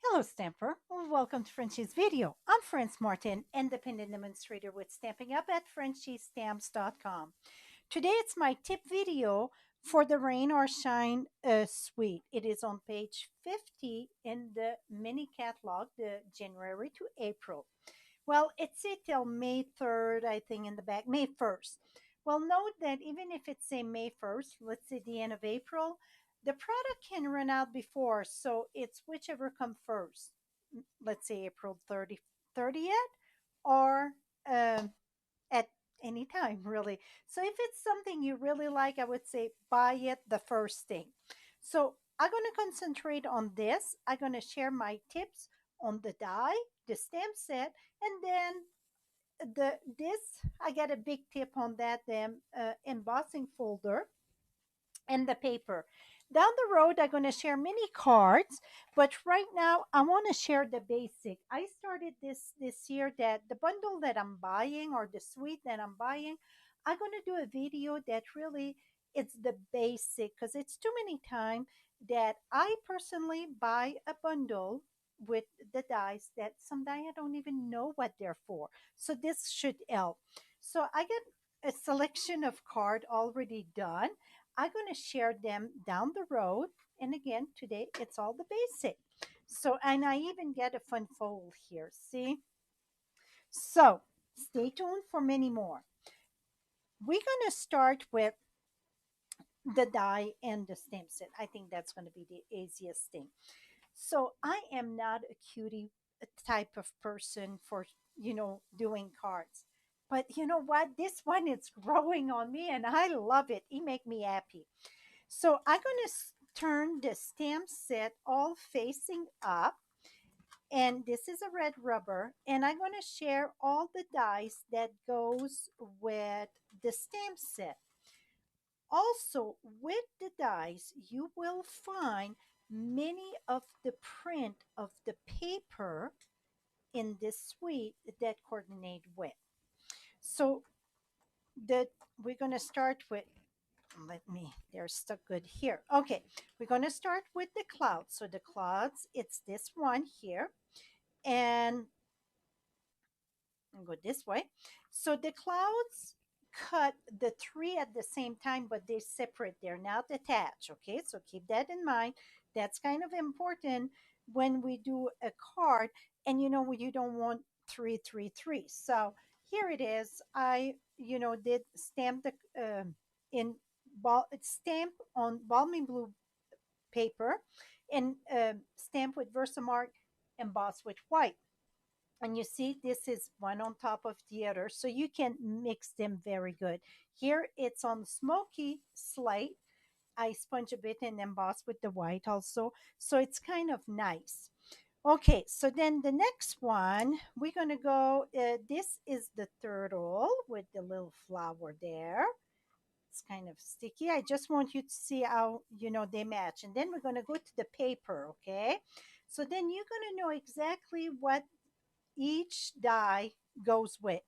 Hello, Stamper. Welcome to Frenchie's video. I'm France Martin, independent demonstrator with Stamping Up at frenchiestamps.com. Today it's my tip video for the Rain or Shine suite. It is on page 50 in the mini catalog, the January to April. Well, it's it till May 3rd, I think, in the back, May 1st. Well, note that even if it's say May 1st, let's say the end of April, the product can run out before, so it's whichever come first. Let's say April 30th or at any time, really. So if it's something you really like, I would say buy it the first thing. So I'm going to concentrate on this. I'm going to share my tips on the die, the stamp set, and then the this I get a big tip on that the embossing folder and the paper. Down the road, I'm going to share mini cards, but right now I want to share the basic. I started this year that the bundle that I'm buying or the suite that I'm buying, I'm going to do a video that really it's the basic because it's too many times that I personally buy a bundle with the dies that some die I don't even know what they're for. So this should help. So I get a selection of card already done. I'm going to share them down the road. And again, today it's all the basic. So, and I even get a fun fold here. See? So, stay tuned for many more. We're going to start with the die and the stamp set. I think that's going to be the easiest thing. So, I am not a cutie type of person for, doing cards. But you know what? This one is growing on me and I love it. It make me happy. So I'm going to turn the stamp set all facing up. And this is a red rubber. And I'm going to share all the dies that goes with the stamp set. Also, with the dies, you will find many of the print of the paper in this suite that coordinate with. So that we're going to start with they're stuck good here. Okay, we're going to start with the clouds. So the clouds, it's this one here. And I'll go this way. So the clouds cut the three at the same time, but they're separate. They're not attached. Okay, so keep that in mind. That's kind of important when we do a card. And you don't want three, three, three. So here it is. I, did stamp the in stamp on balmy blue paper and stamp with Versamark, embossed with white. And you see, this is one on top of the other, so you can mix them very good. Here it's on smoky slate. I sponge a bit and emboss with the white also, so it's kind of nice. Okay, so then the next one, we're going to go, this is the turtle with the little flower there. It's kind of sticky. I just want you to see how, they match. And then we're going to go to the paper, okay? So then you're going to know exactly what each die goes with.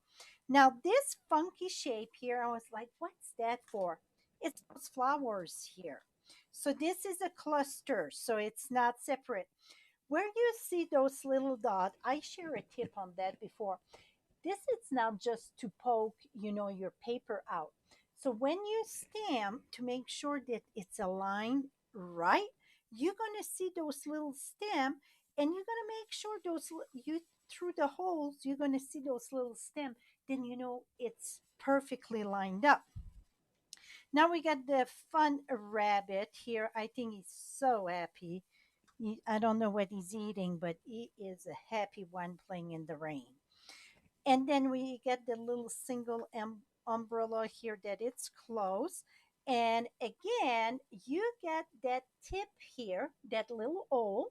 Now, this funky shape here, I was like, what's that for? It's those flowers here. So this is a cluster, so it's not separate. Where you see those little dots, I share a tip on that before. This is not just to poke, your paper out. So when you stamp to make sure that it's aligned right, you're going to see those little stamp and you're going to make sure you through the holes, you're going to see those little stem. Then it's perfectly lined up. Now we got the fun rabbit here. I think he's so happy. I don't know what he's eating, but he is a happy one playing in the rain. And then we get the little single umbrella here that it's closed. And again, you get that tip here, that little O,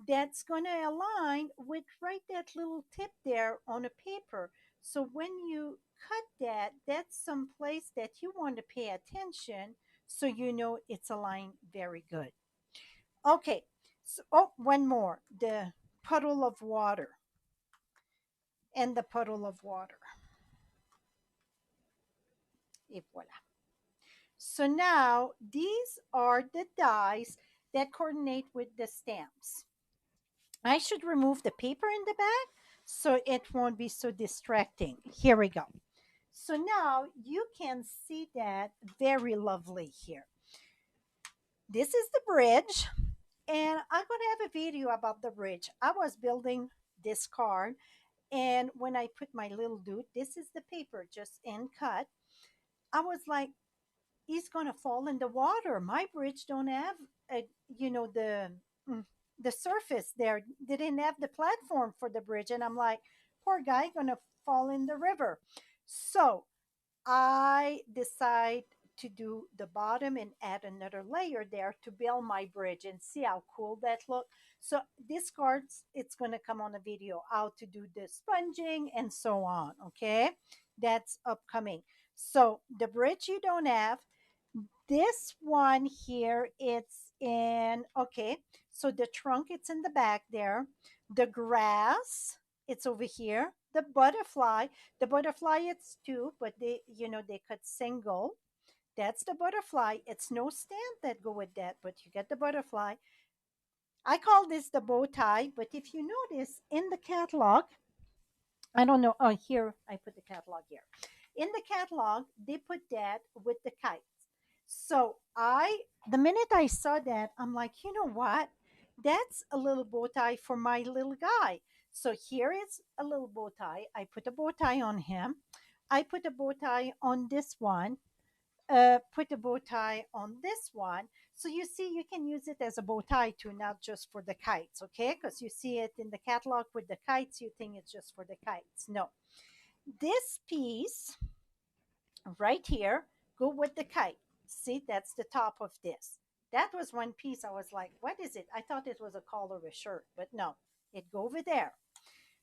that's going to align with right that little tip there on a paper. So when you cut that, that's some place that you want to pay attention so it's aligned very good. Okay, so one more, the puddle of water and the puddle of water. Et voila. So now these are the dies that coordinate with the stamps. I should remove the paper in the back so it won't be so distracting. Here we go. So now you can see that very lovely here. This is the bridge, and I'm going to have a video about the bridge. I was building this card, and when I put my little dude, this is the paper just end cut. I was like, he's going to fall in the water. My bridge don't have, a, you know, mm, the surface there. They didn't have the platform for the bridge, and I'm like, poor guy, going to fall in the river. So I decide to do the bottom and add another layer there to build my bridge and see how cool that look. So this cards, it's going to come on a video how to do the sponging and so on. Okay, that's upcoming. So the bridge you don't have. This one here, it's in, okay, so the trunk, it's in the back there. The grass, it's over here. The butterfly, it's two, but they, they cut single. That's the butterfly. It's no stamp that go with that, but you get the butterfly. I call this the bow tie, but if you notice in the catalog, I don't know. Oh, here, I put the catalog here. In the catalog, they put that with the kites. So the minute I saw that, I'm like, you know what? That's a little bow tie for my little guy. So here is a little bow tie. I put a bow tie on him. I put a bow tie on this one. Put a bow tie on this one. So you see, you can use it as a bow tie too, not just for the kites, okay? Because you see it in the catalog with the kites, you think it's just for the kites. No. This piece right here go with the kite. See, that's the top of this. That was one piece. I was like, what is it? I thought it was a collar of a shirt, but no, it go over there.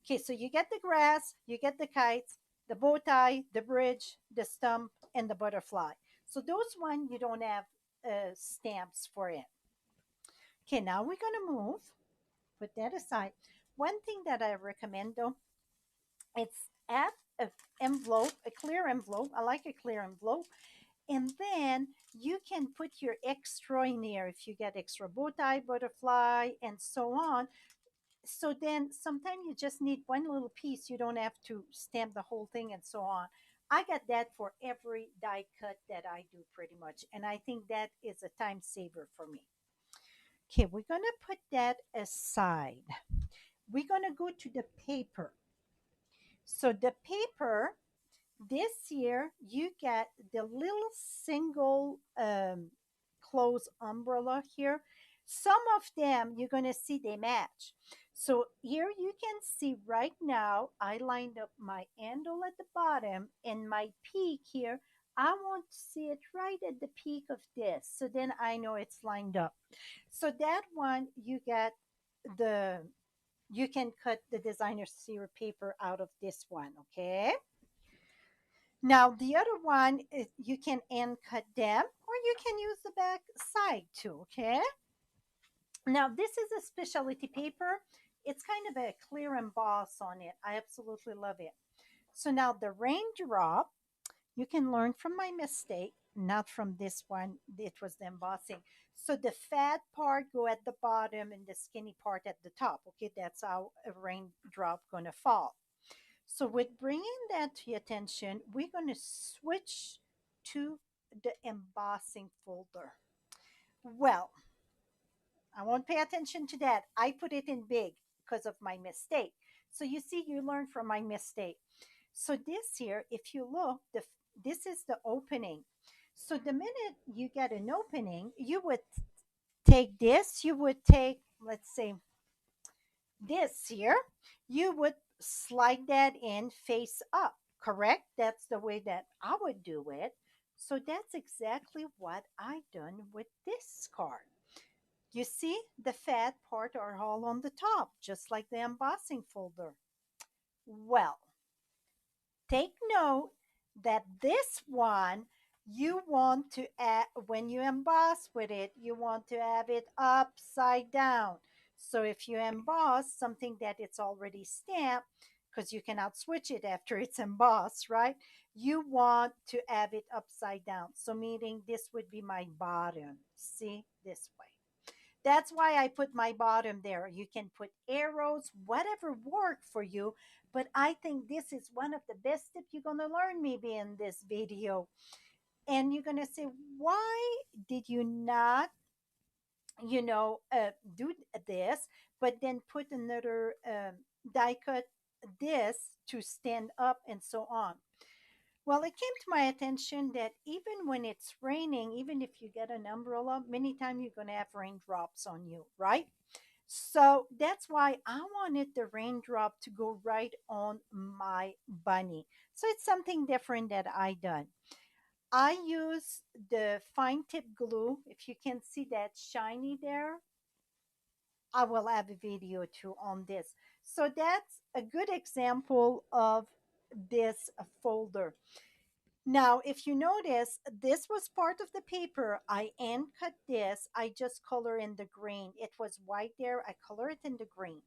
Okay, so you get the grass, you get the kites, the bow tie, the bridge, the stump, and the butterfly. So those one you don't have stamps for it. Okay, now we're gonna move. Put that aside. One thing that I recommend though, it's add a envelope, a clear envelope. I like a clear envelope, and then you can put your extra in there if you get extra bow tie, butterfly, and so on. So then sometimes you just need one little piece. You don't have to stamp the whole thing and so on. I got that for every die cut that I do pretty much. And I think that is a time saver for me. Okay, we're going to put that aside. We're going to go to the paper. So the paper, this year you get the little single closed umbrella here. Some of them you're going to see they match. So here you can see right now I lined up my handle at the bottom and my peak here. I want to see it right at the peak of this. So then I know it's lined up. So that one you get the you can cut the designer zero paper out of this one, okay? Now, the other one, is you can end cut them or you can use the back side too, okay? Now, this is a specialty paper. It's kind of a clear emboss on it. I absolutely love it. So now the raindrop, you can learn from my mistake, not from this one. It was the embossing. So the fat part go at the bottom and the skinny part at the top. Okay, that's how a raindrop gonna fall. So with bringing that to your attention, we're going to switch to the embossing folder. Well, I won't pay attention to that. I put it in big because of my mistake. So you see, you learn from my mistake. So this here, if you look, this is the opening. So the minute you get an opening, you would take this, you would take, let's say, this here, you would slide that in face up, correct? That's the way that I would do it. So that's exactly what I done with this card. You see, the fat part are all on the top, just like the embossing folder. Well, take note that this one you want to add when you emboss with it, you want to have it upside down. So if you emboss something that it's already stamped, because you cannot switch it after it's embossed, right? You want to have it upside down. So meaning this would be my bottom. See, this way. That's why I put my bottom there. You can put arrows, whatever work for you. But I think this is one of the best tips you're going to learn maybe in this video. And you're going to say, why did you not, do this, but then put another die cut this to stand up and so on? Well, it came to my attention that even when it's raining, even if you get an umbrella, many times you're going to have raindrops on you, right? So that's why I wanted the raindrop to go right on my bunny. So it's something different that I done. I use the fine tip glue. If you can see that shiny there, I will have a video too on this. So that's a good example of this folder. Now, if you notice, this was part of the paper. I hand cut this. I just color in the green. It was white there. I color it in the green.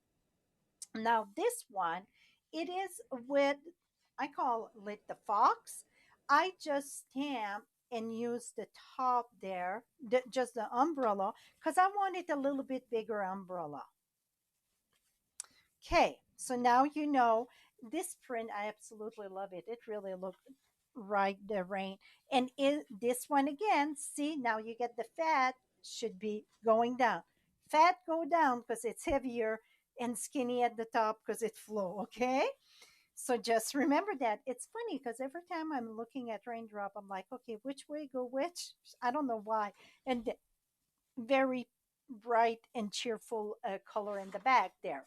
Now, this one, it is with, I call it the fox. I just stamp and use the top there, just the umbrella, because I wanted a little bit bigger umbrella. Okay, so now you know this print. I absolutely love it. It really looked right the rain. And this one again, see, now you get the fat should be going down. Fat go down because it's heavier, and skinny at the top because it flow. Okay, so just remember that. It's funny because every time I'm looking at raindrop, I'm like, okay, which way go which? I don't know why. And very bright and cheerful color in the back there.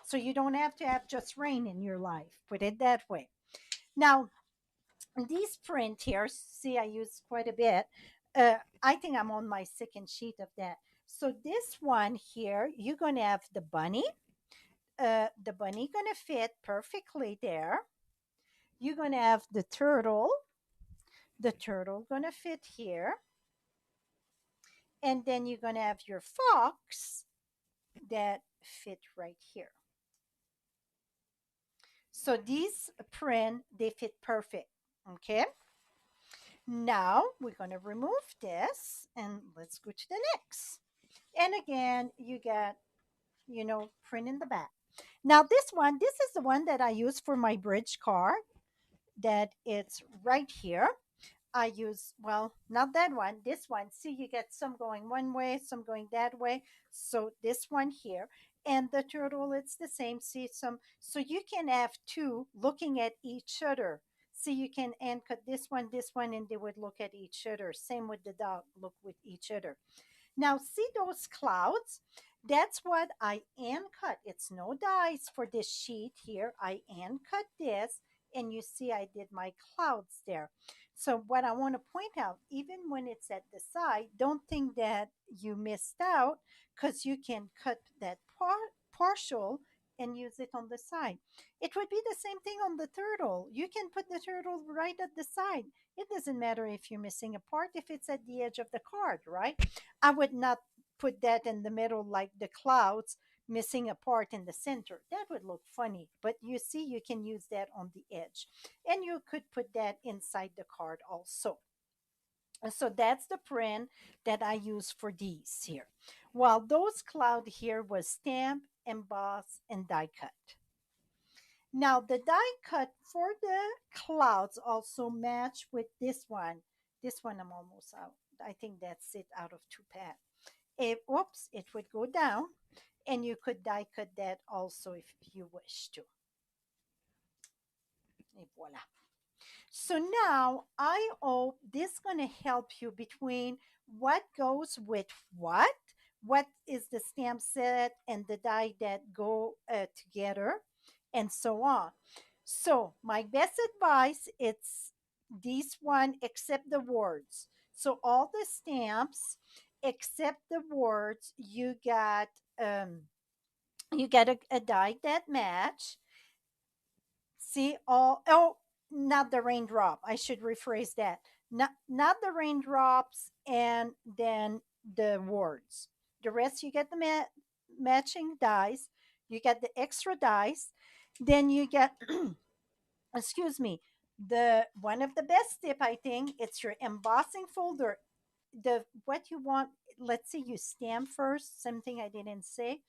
So you don't have to have just rain in your life. Put it that way. Now, these print here, see, I use quite a bit. I think I'm on my second sheet of that. So this one here, you're going to have the bunny. The bunny going to fit perfectly there. You're going to have the turtle. The turtle going to fit here. And then you're going to have your fox that fit right here. So these print, they fit perfect. Okay. Now we're going to remove this and let's go to the next. And again, you get, print in the back. Now this is the one that I use for my bridge card, that it's right here. I use, well, not that one, this one. See, you get some going one way, some going that way. So this one here. And the turtle, it's the same. See, some, so you can have two looking at each other. See, you can end cut this one, and they would look at each other. Same with the dog, look with each other. Now, see those clouds? That's what I hand cut. It's no dies for this sheet here. I hand cut this, and you see I did my clouds there. So what I want to point out, even when it's at the side, don't think that you missed out, because you can cut that partial and use it on the side. It would be the same thing on the turtle. You can put the turtle right at the side. It doesn't matter if you're missing a part, if it's at the edge of the card, right? I would not put that in the middle like the clouds missing a part in the center. That would look funny. But you see, you can use that on the edge. And you could put that inside the card also. And so that's the print that I use for these here. While those cloud here was stamp, emboss, and die cut. Now the die cut for the clouds also match with this one. This one I'm almost out. I think that's it out of two pads. Oops, it would go down, and you could die cut that also if you wish to. Et voila. So now I hope this is going to help you between what goes with what is the stamp set and the die that go together, and so on. So my best advice, it's this one except the words. So all the stamps except the words, you get a die that match. See, all, oh, not the raindrop. I should rephrase that. Not the raindrops, and then the words. The rest you get the matching dies. You get the extra dice. Then you get, excuse me, the one of the best tip, I think, it's your embossing folder. the what you want, let's say you stamp first, something I didn't say.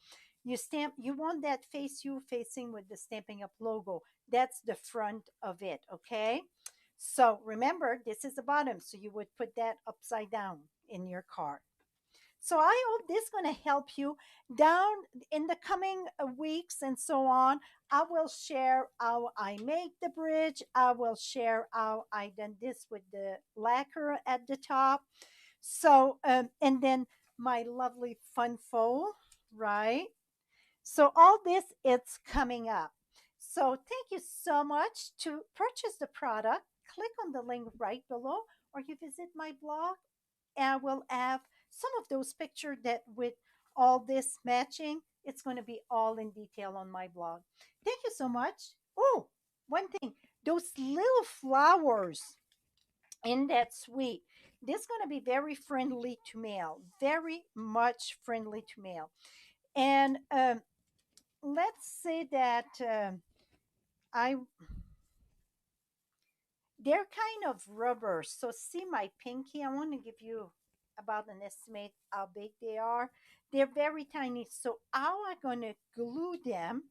You stamp, you want that face you facing with the Stamping Up logo. That's the front of it, okay? So remember, this is the bottom, so you would put that upside down in your card. So I hope this is going to help you down in the coming weeks and so on. I will share how I make the bridge. I will share how I done this with the lacquer at the top. So, and then my lovely fun fold, right? So all this, it's coming up. So thank you so much. To purchase the product, click on the link right below, or you visit my blog, and I will have some of those pictures that with all this matching, it's going to be all in detail on my blog. Thank you so much. Oh, one thing, those little flowers in that suite, this is going to be very friendly to mail, very much friendly to mail. And let's say that I they're kind of rubber. So see my pinky. I want to give you about an estimate how big they are. They're very tiny. So how I'm gonna glue them?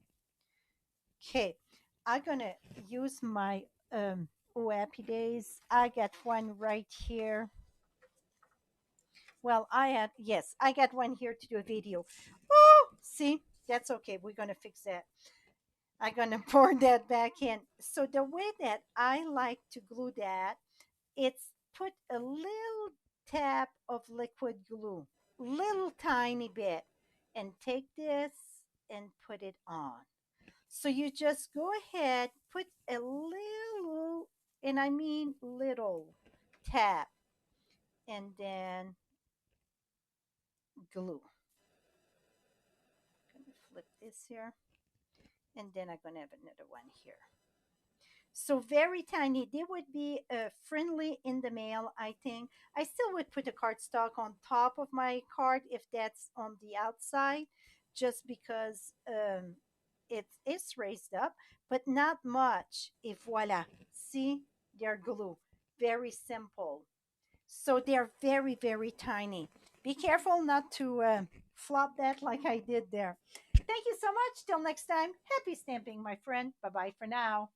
Okay, I'm gonna use my oh happy days. I got one right here. Well, I had, yes, I got one here to do a video. Oh, see, that's okay. We're gonna fix that. I'm gonna pour that back in. So the way that I like to glue that, it's put a little tap of liquid glue, little tiny bit, and take this and put it on. So you just go ahead, put a little, and I mean little tap, and then glue. I'm gonna flip this here, and then I'm gonna have another one here. So very tiny. They would be friendly in the mail, I think. I still would put a cardstock on top of my card if that's on the outside, just because it is raised up, but not much. If voila, see, they're glue. Very simple. So they're very, very tiny. Be careful not to flop that like I did there. Thank you so much. Till next time, happy stamping, my friend. Bye bye for now.